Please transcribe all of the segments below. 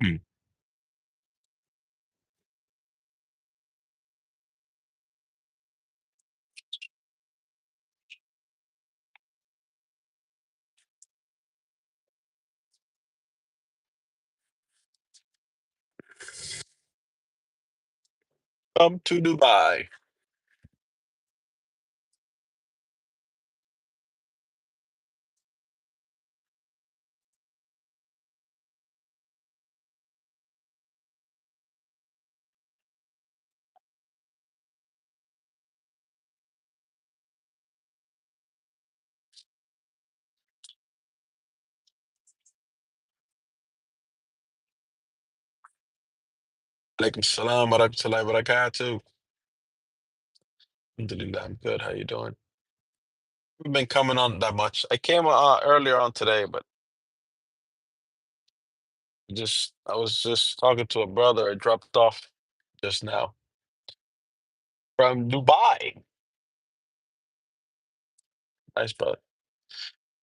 Mm. Come to Dubai. Alaikum salam wa rahmatullahi wa barakatuh. Alhamdulillah, I'm good. How you doing? I've been coming on that much. I came earlier on today, but I was just talking to a brother. I dropped off just now from Dubai. Nice brother.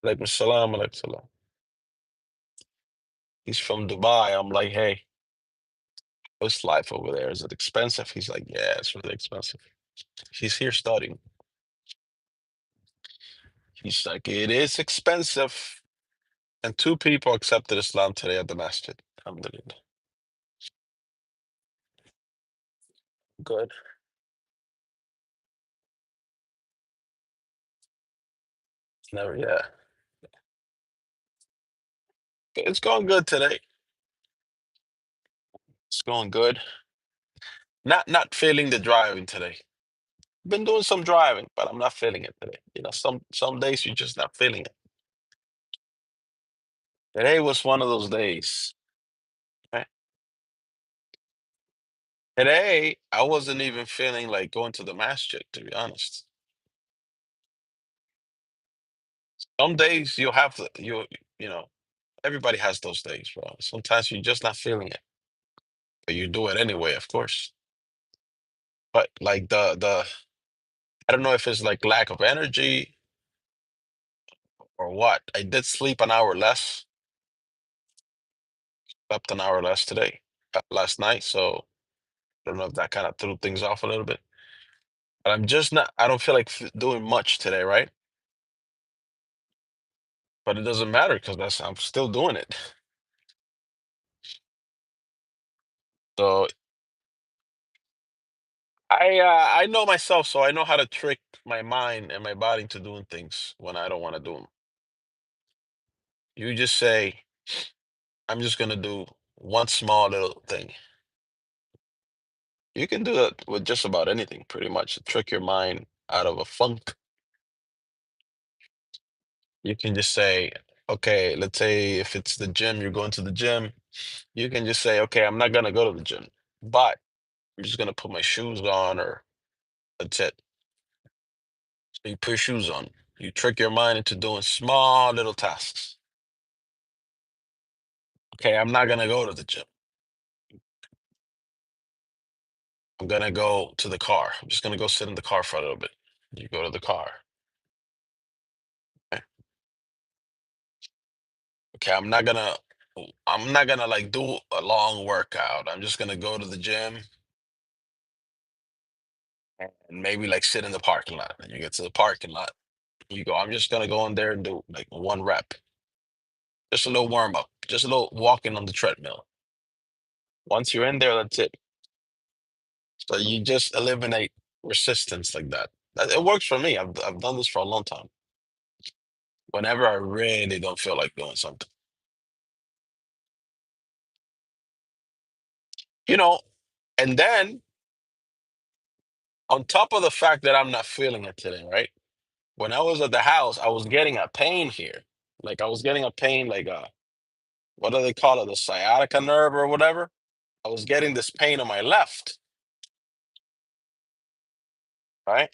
Alaikum salam wa rahmatullah. He's from Dubai. I'm like, hey, what's life over there? Is it expensive? He's like, yeah, it's really expensive. He's here studying. He's like, it is expensive. And two people accepted Islam today at the masjid. Alhamdulillah. Good. Never, yeah. It's going good today. It's going good. Not feeling the driving today. Been doing some driving, but I'm not feeling it today. Some days you're just not feeling it. Today was one of those days. Right? Today, I wasn't even feeling like going to the masjid, to be honest. Some days you'll have to you know, everybody has those days, bro. Sometimes you're just not feeling it, but you do it anyway, of course. But like the I don't know if it's like lack of energy or what. I did sleep an hour less, slept an hour less today, last night. So I don't know if that kind of threw things off a little bit. But I'm just not. I don't feel like doing much today, right? But it doesn't matter because that's I'm still doing it. So I know myself, so I know how to trick my mind and my body into doing things when I don't want to do them. You just say, I'm just gonna do one small little thing. You can do that with just about anything, pretty much. Trick your mind out of a funk. You can just say, okay, let's say if it's the gym, you're going to the gym, you can just say, okay, I'm not gonna go to the gym, but I'm just gonna put my shoes on, or that's it. So you put your shoes on. You trick your mind into doing small little tasks. Okay, I'm not gonna go to the gym. I'm gonna go to the car. I'm just gonna go sit in the car for a little bit. You go to the car. Okay, okay, I'm not gonna like do a long workout. I'm just gonna go to the gym and maybe like sit in the parking lot. And you get to the parking lot, you go, I'm just gonna go in there and do like one rep. Just a little warm up, just a little walking on the treadmill. Once you're in there, that's it. So you just eliminate resistance like that. It works for me. I've done this for a long time. Whenever I really don't feel like doing something, you know. And then on top of the fact that I'm not feeling it today, right? When I was at the house, I was getting a pain here. Like I was getting a pain, like what do they call it, the sciatica nerve or whatever. I was getting this pain on my left, right?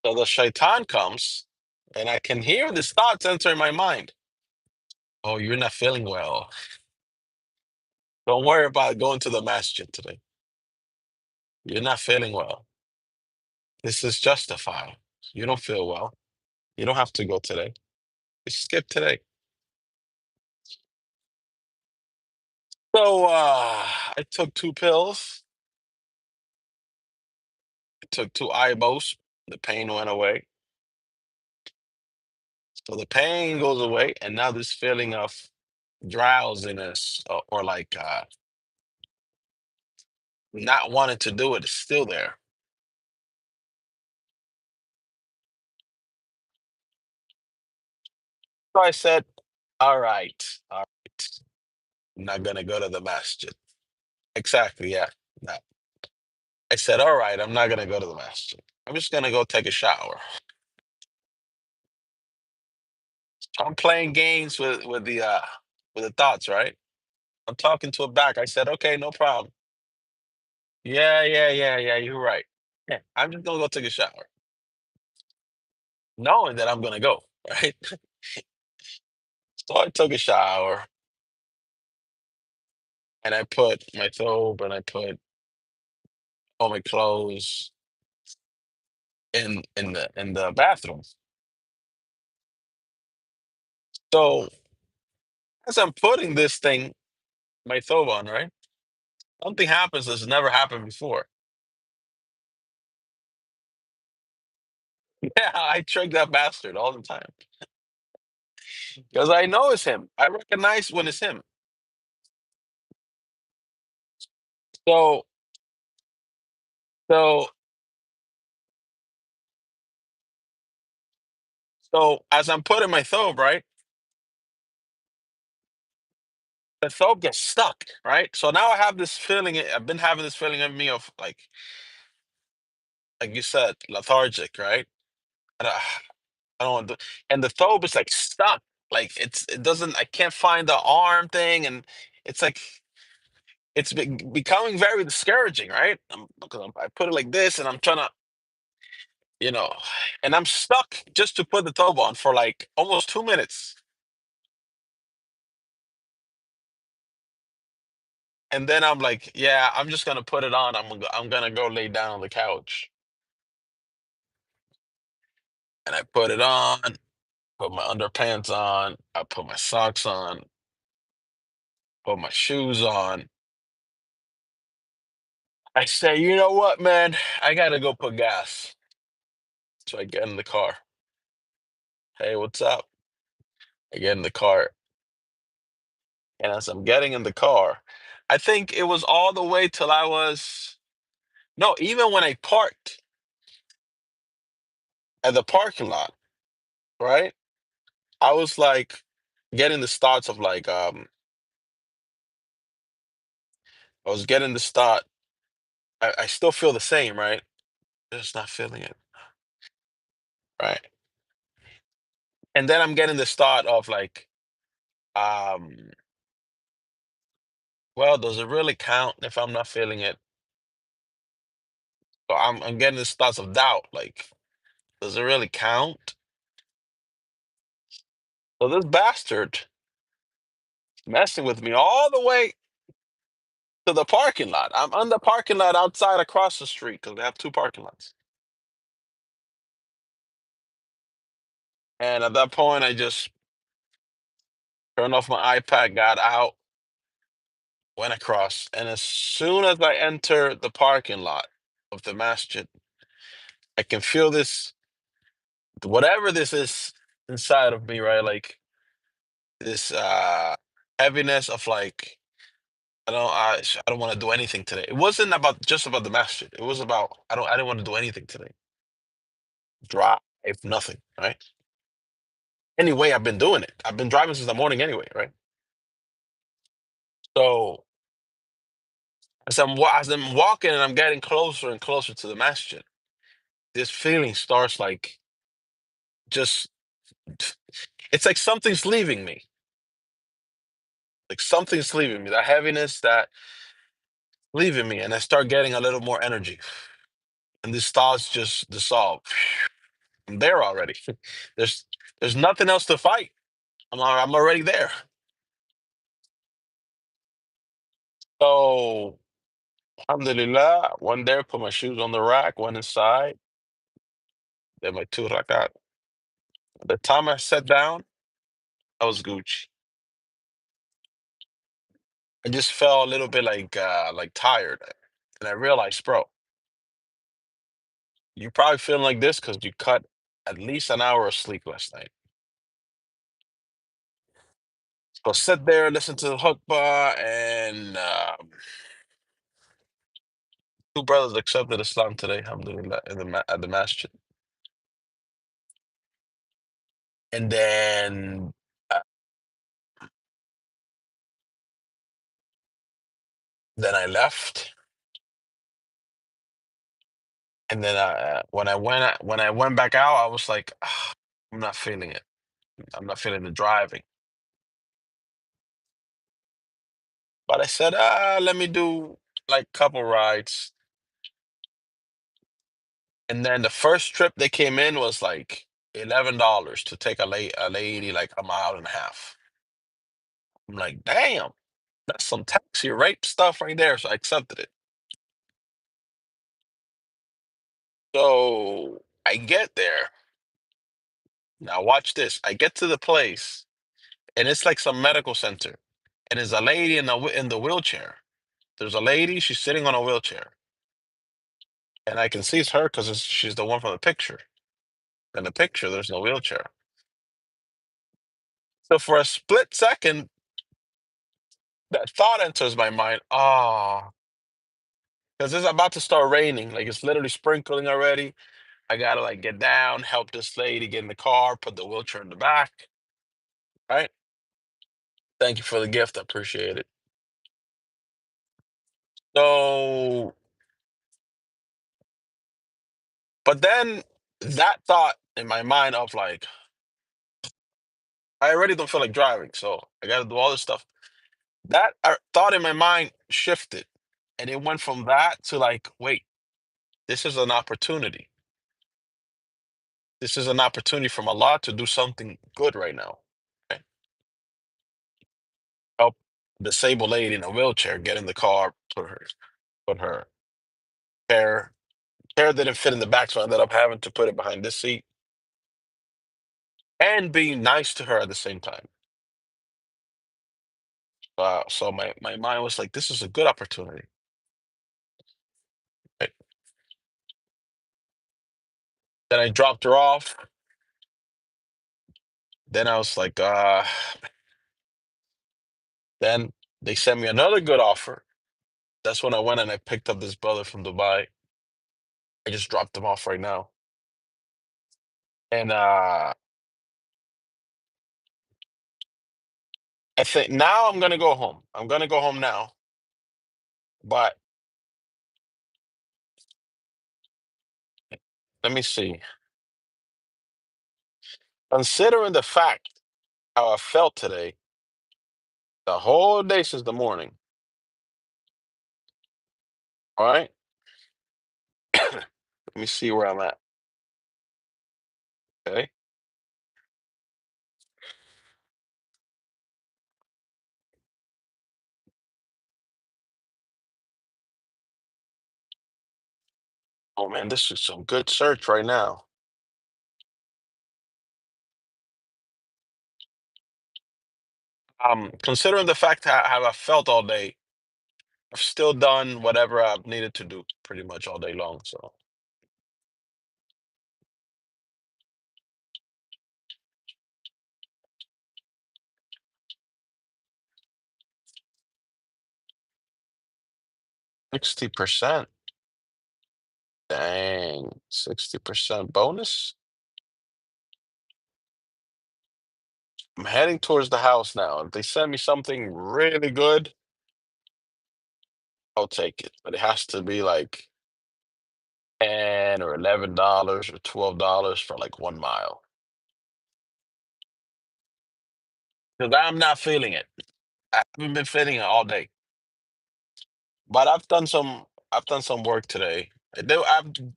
So the shaitan comes, and I can hear this thoughts entering my mind. Oh, you're not feeling well. Don't worry about going to the masjid today. You're not feeling well. This is justified. You don't feel well. You don't have to go today. Just skip today. So I took two pills. I took two ibos. The pain went away. So the pain goes away, and now this feeling of drowsiness or like not wanting to do it is still there. So I said, all right, I'm not gonna go to the masjid. Exactly, yeah. That. I said, all right, I'm not gonna go to the masjid. I'm just gonna go take a shower. I'm playing games with the thoughts, right? I'm talking to it back. I said, okay, no problem. Yeah, yeah, yeah, yeah, you're right. Yeah, I'm just gonna go take a shower, knowing that I'm gonna go, right? So I took a shower and I put my thobe and I put all my clothes in the bathroom. So as I'm putting this thing, my thobe on, right? Something happens that's never happened before. Yeah, I trick that bastard all the time because I know it's him. I recognize when it's him. So, so, so as I'm putting my thobe, right, the thobe gets stuck, right. So now I have this feeling. I've been having this feeling in me of like you said, lethargic, right. And I don't want to, and the thobe is like stuck. Like it doesn't. I can't find the arm thing, and it's like becoming very discouraging, right? Because I put it like this, and I'm trying to, you know, and I'm stuck just to put the thobe on for like almost 2 minutes, and then I'm like, yeah, I'm just gonna put it on. I'm gonna go lay down on the couch, and I put it on. Put my underpants on. I put my socks on. Put my shoes on. I say, you know what, man? I gotta go put gas. So I get in the car. Hey, what's up? I get in the car. And as I'm getting in the car, I think it was all the way till I was, no, even when I parked at the parking lot, right? I was like getting the starts of like, I was getting the start. I still feel the same, right? Just not feeling it, right? And then I'm getting the start of like, um, well, does it really count if I'm not feeling it? So I'm getting the thoughts of doubt. Like, does it really count? So this bastard messing with me all the way to the parking lot. I'm on the parking lot outside across the street because we have two parking lots. And at that point, I just turned off my iPad, got out, went across. And as soon as I enter the parking lot of the masjid, I can feel this, whatever this is inside of me, right? Like this heaviness of like, I don't want to do anything today. It wasn't about just about the masjid. It was about I didn't want to do anything today. Drive, nothing, right? Anyway, I've been doing it. I've been driving since the morning anyway, right? So as I'm walking and I'm getting closer and closer to the masjid, this feeling starts like just it's like something's leaving me. Like something's leaving me. That heaviness that leaving me, and I start getting a little more energy. And these thoughts just dissolve. I'm there already. There's there's nothing else to fight. I'm already there. So alhamdulillah, went there, put my shoes on the rack, went inside, did my two rakat. The time I sat down, I was Gucci. I just felt a little bit like tired, and I realized, bro, you probably feeling like this because you cut at least an hour of sleep last night. So sit there, listen to the khutbah, and two brothers accepted Islam today, alhamdulillah, at the masjid. And then I left, and then when I went back out, I was like, "Ah, I'm not feeling it. I'm not feeling the driving." But I said, let me do like couple rides. And then the first trip they came in was like $11 to take a lady like a mile and a half. I'm like, damn, that's some taxi rape stuff right there. So I accepted it. So I get there. Now watch this. I get to the place, and it's like some medical center, and there's a lady in the wheelchair. There's a lady. She's sitting on a wheelchair, and I can see it's her because she's the one from the picture. In the picture, there's no wheelchair. So for a split second, that thought enters my mind. Ah, because it's about to start raining. Like it's literally sprinkling already. I gotta like get down, help this lady get in the car, put the wheelchair in the back. Right? Thank you for the gift. I appreciate it. So, but then that thought in my mind of like, I already don't feel like driving, so I gotta do all this stuff. That thought in my mind shifted, and it went from that to like, wait, this is an opportunity. This is an opportunity from Allah to do something good right now. Okay? Help a disabled lady in a wheelchair get in the car, put her chair. Chair didn't fit in the back, so I ended up having to put it behind this seat and being nice to her at the same time. So my mind was like, this is a good opportunity. Right? Then I dropped her off. Then I was like, then they sent me another good offer. That's when I went and I picked up this brother from Dubai. I just dropped him off right now. And I think now I'm gonna go home. I'm gonna go home now. But let me see. Considering the fact how I felt today, the whole day since the morning, all right? Let me see where I'm at. Okay. Oh man, this is some good search right now. Considering the fact how I felt all day, I've still done whatever I've needed to do pretty much all day long. So 60%. Dang, 60% bonus. I'm heading towards the house now. If they send me something really good, I'll take it. But it has to be like 10 or $11 or $12 for like 1 mile. Because I'm not feeling it. I haven't been feeling it all day. But I've done some work today.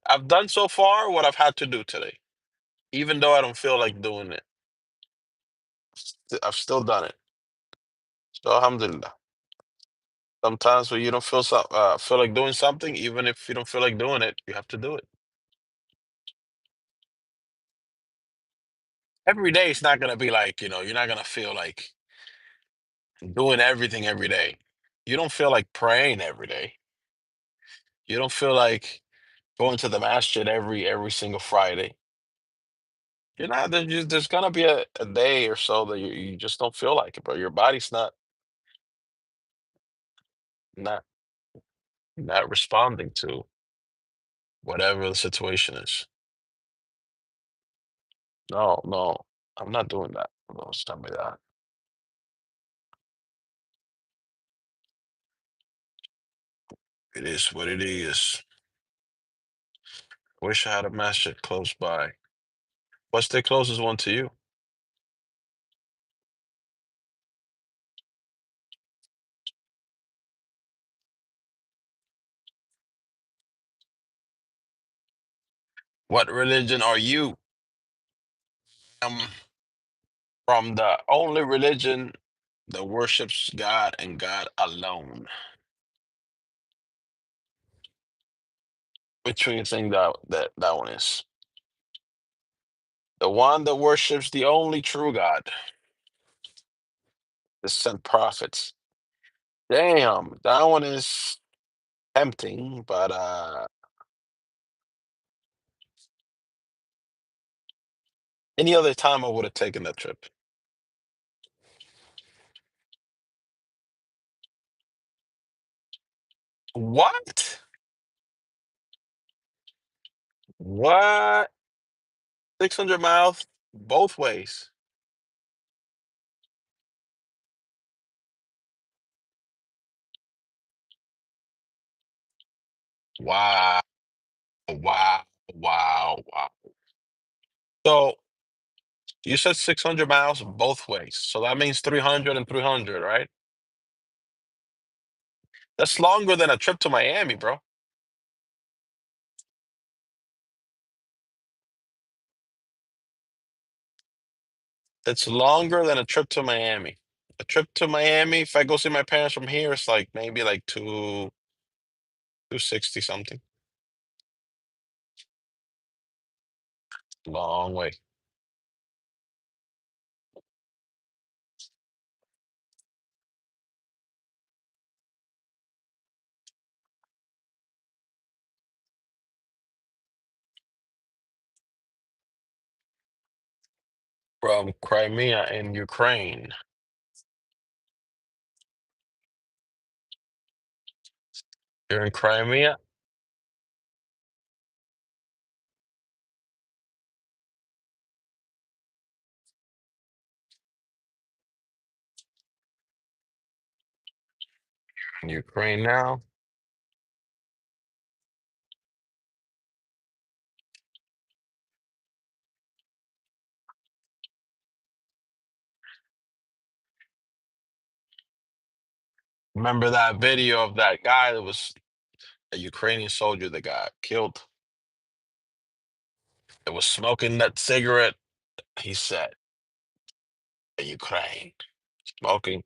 I've done so far what I've had to do today. Even though I don't feel like doing it. I've still done it. So alhamdulillah. Sometimes when you don't feel like doing something, even if you don't feel like doing it, you have to do it. Every day it's not gonna be like, you're not gonna feel like doing everything every day. You don't feel like praying every day. You don't feel like going to the masjid every single Friday. You're not there's gonna be a day or so that you just don't feel like it, bro. Your body's not not responding to whatever the situation is. No, no, I'm not doing that. Don't tell me that. It is what it is. Wish I had a masjid close by. What's the closest one to you? What religion are you? Um, from the only religion that worships God and God alone. Which one you think that one is? The one that worships the only true God, the sent prophets. Damn, that one is tempting, but any other time I would have taken that trip. What? What? 600 miles both ways. Wow. Wow. Wow. Wow. So you said 600 miles both ways. So that means 300 and 300, right? That's longer than a trip to Miami, bro. It's longer than a trip to Miami. A trip to Miami, if I go see my parents from here, it's like maybe like 260 something. Long way. From Crimea in Ukraine. You're in Crimea? In Ukraine now? Remember that video of that guy that was a Ukrainian soldier that got killed? That was smoking that cigarette. He said, Ukraine. Smoking.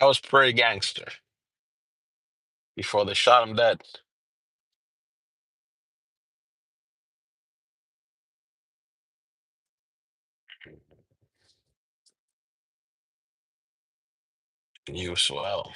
That was pretty gangster before they shot him dead. You as well.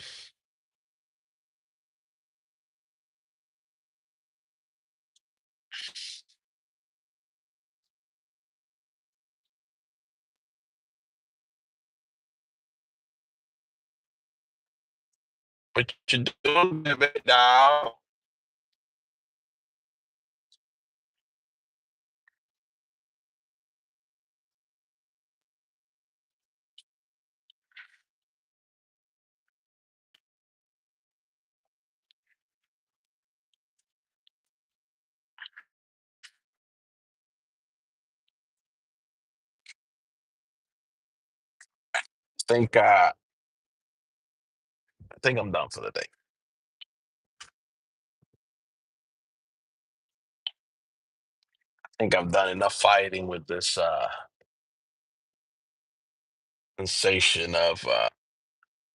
What you doing, baby doll? Think I think I'm done for the day. I think I've done enough fighting with this sensation of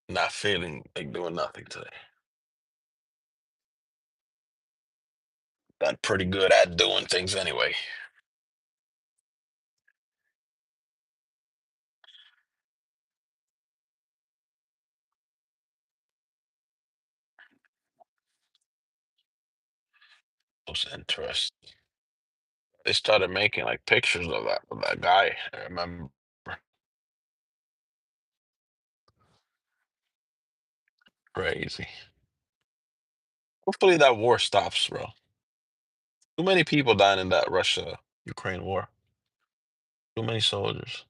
not feeling like doing nothing today. Done pretty good at doing things anyway. Most interesting. They started making like pictures of that guy. I remember. Crazy. Hopefully that war stops, bro. Too many people died in that Russia Ukraine war. Too many soldiers.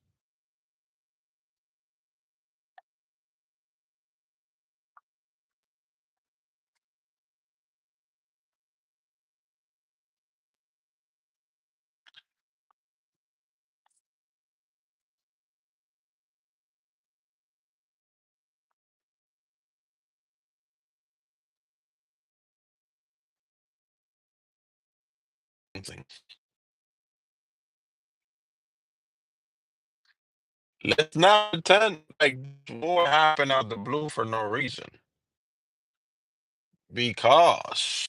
Something. Let's not pretend like war happened out the blue for no reason. Because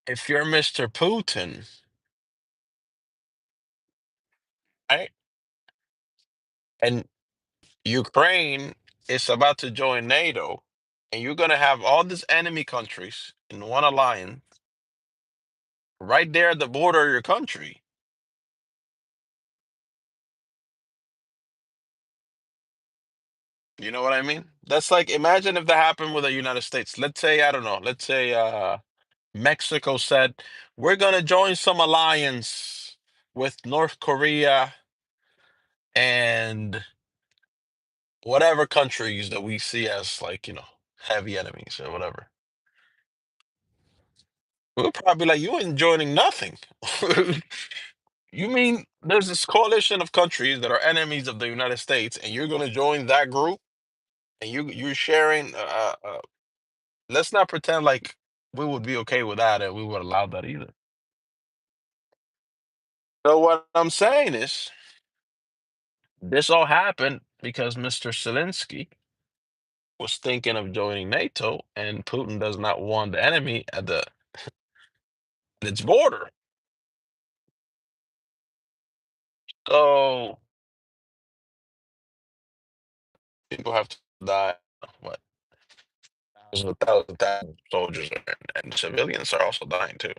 if you're Mr. Putin, right, and Ukraine is about to join NATO, and you're gonna have all these enemy countries in one alliance right there at the border of your country. You know what I mean? That's like imagine if that happened with the United States. Let's say, I don't know, let's say Mexico said, we're gonna join some alliance with North Korea and whatever countries that we see as like, heavy enemies or whatever. We'll probably like, you ain't joining nothing. You mean there's this coalition of countries that are enemies of the United States, and you're gonna join that group, and you're sharing? Let's not pretend like we would be okay with that, and we would allow that either. So what I'm saying is, this all happened because Mr. Zelensky was thinking of joining NATO, and Putin does not want the enemy at its border. So people have to die. What? Thousands of soldiers and civilians are also dying too.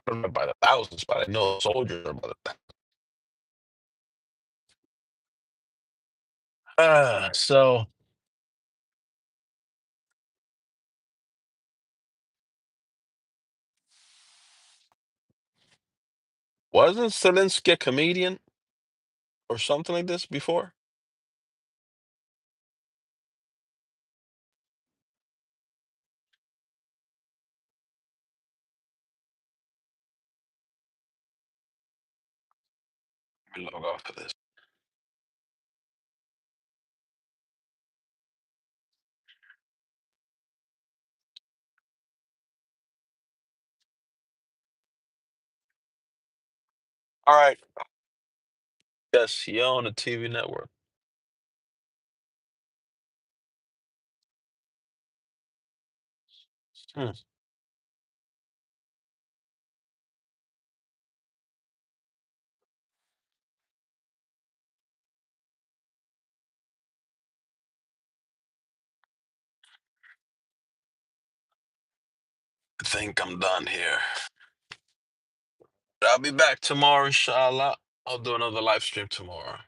I don't know by the thousands, but I know soldiers are by the thousands. So wasn't Zelensky a comedian or something like this before? Let me log off of this. All right. Yes, he owned a TV network. Hmm. I think I'm done here. But I'll be back tomorrow, inshallah. I'll do another live stream tomorrow.